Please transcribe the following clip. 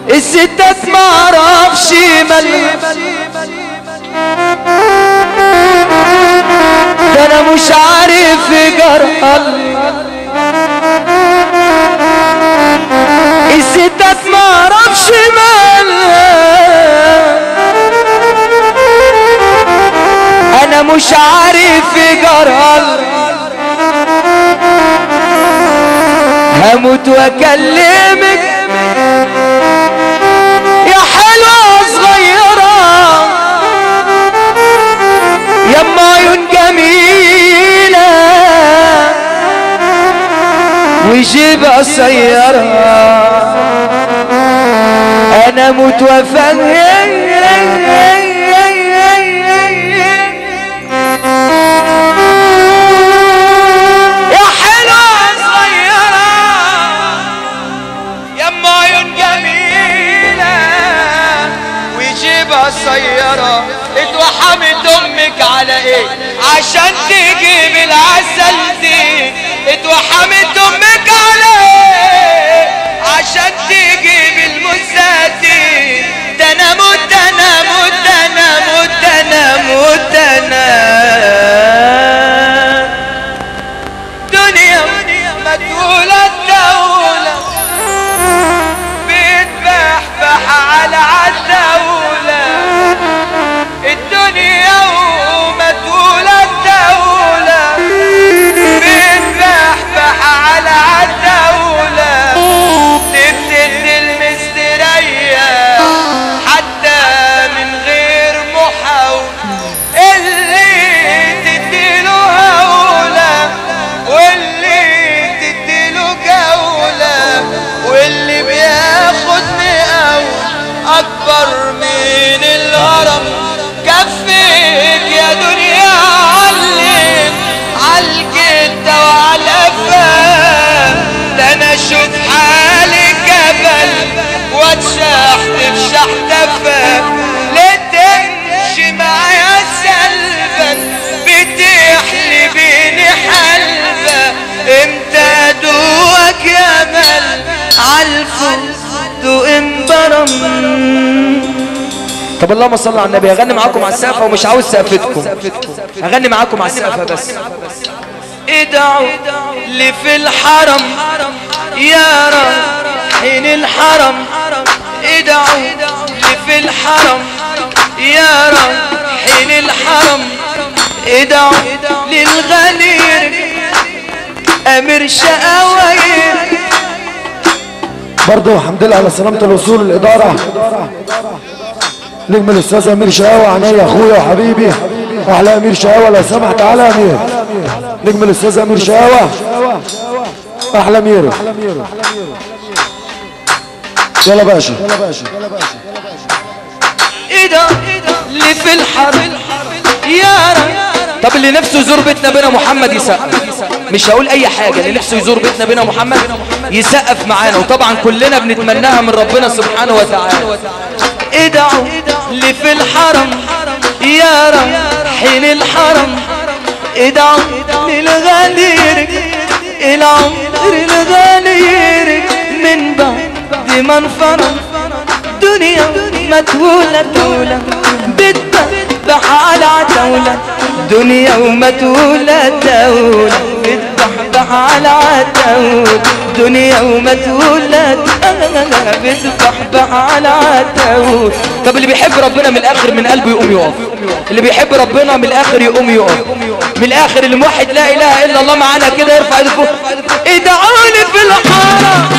الستات معرفش مالي، ده انا مش عارف جرى. الستات معرفش مالها، انا مش عارف جرى. هموت واكلمك يا حلوة صغيرة، يما عيون جميلة وجيبة قصيرة، انا موت وافهم قصيرة. اتوحمت امك على ايه عشان تجيب العسل دي؟ اتوحمت امك على ايه عشان تجيب المزة دي؟ ده انا موت انا موت انا موت انا موت انا دنيا مدولة الدولة بتبحبح على عالدولة. الدنيا ومدولة الدولة بتبحبح على عالدولة، تبتدي المسترية حتى من غير محاولة. اللي تديله هولة واللي تديله جولة، واللي بياخد مقاول أكبر من الهرم. كفيك يا دنيا علم عالجدة وعالقفا، ده انا اشوف حالي جبل واتشحت في شحتفا. ليه تمشي معايا سلبا بتحلي بيني حلبة؟ امتى ادوقك يا مل عالفوز انبرم. طب اللهم صل على النبي. هغني معاكم على السقفه ومش عاوز سقفتكم، هغني معاكم على السقفه بس. ادعوا لي في الحرم يا رايحين الحرم، ادعوا لي في الحرم يا رايحين الحرم، ادعوا للغنير امير شقاوير. برضه الحمد لله على سلامة الوصول. الإدارة نجم الأستاذ أمير شقاوة، عينيا أخويا وحبيبي وأحلى أمير شقاوة. لو سمحت تعالى يا أمير. نجم الأستاذ أمير شقاوة أحلى أمير. يلا باشا. إيه ده اللي في الحرم يا رب. طب اللي نفسه يزور بيت نبينا محمد يسقف، مش هقول اي حاجة. اللي نفسه يزور بيت نبينا محمد يسقف معانا، وطبعا كلنا بنتمناها من ربنا سبحانه وتعالى. ادعوا لي في الحرم يا رايحين الحرم، ادعوا للغالير العمر الغالير من بعد ما انفرم. دنيا مدولة دولة بتبحبح على عتولة، دنيا ومدولة دولة بتبحبح على عتولة، دنيا ومدولة بتبحبح على عتولة. طب اللي بيحب ربنا من الاخر من قلبه يقوم يقف. اللي بيحب ربنا من الاخر يقوم يقف. من الاخر اللي موحد لا اله الا الله معانا كده يرفع ايده فوق. ادعوا لي في الحرم